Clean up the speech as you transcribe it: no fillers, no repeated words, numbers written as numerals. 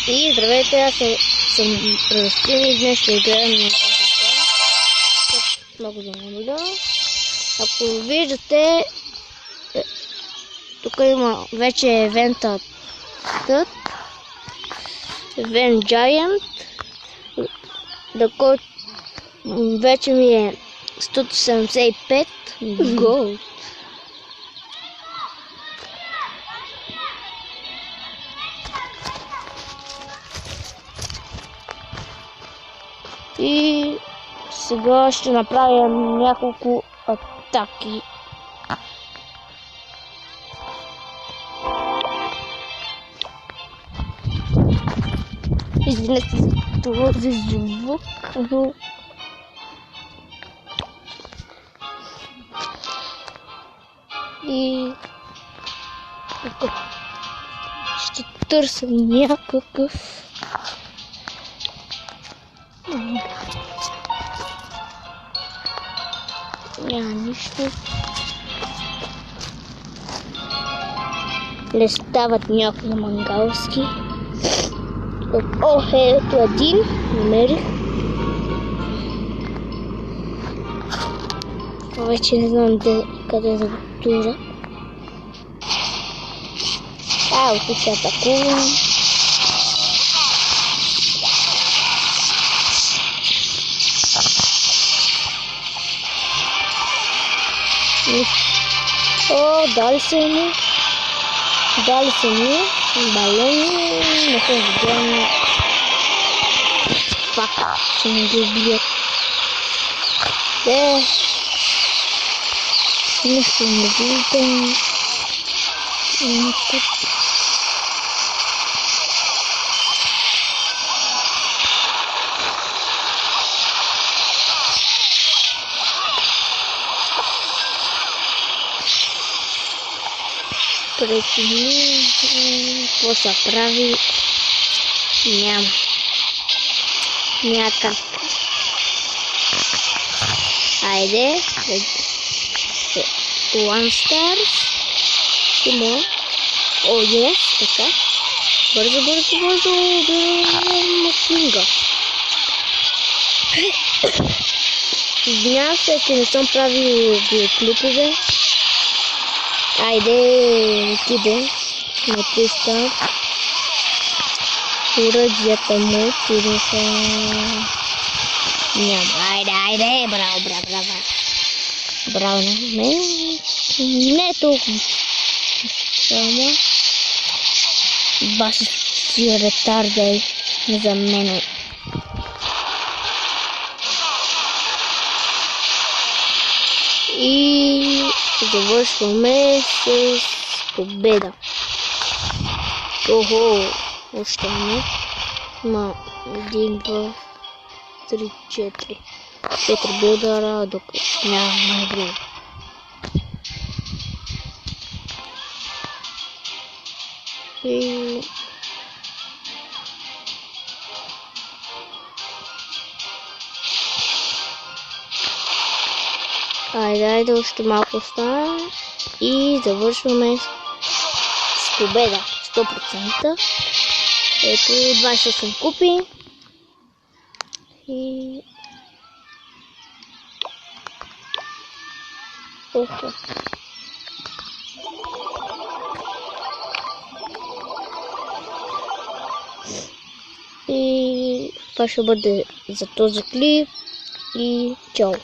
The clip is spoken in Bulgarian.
И здравейте, аз съм Радостин и днес ще играем на тази игра. Много занимава. Ако виждате, тук има вече евентът. Event Giant, на който вече ми е 175 гол. И сега ще направим няколко атаки. Извинете за този звук, но и ще търся някакъв няма нищо. Не стават някои мангалски. Ето един намерих. Вече не знам къде да го туря. Тук се атакувам. Дали се ми балони, не съм видял. Пак ще ми го убият. Нищо не виждам. Прецени какво се прави, няма как. Айде, One Stars, Тимо, така, бързо, Макинга. Извинявам се, че не съм правил клипове. Айде, отиде на 300. Уръдията му отидеха. Няма. Айде, браво на мен. Не толкова. Само. Баси си ретардай за мен. И завършваме с победа. Още не. Има 1, 2, 3, 4. 4 билдъра, докато няма време. И айде, още малко остана и завършваме с победа 100%. Ето 28 купи и и това ще бъде за този клип и чао!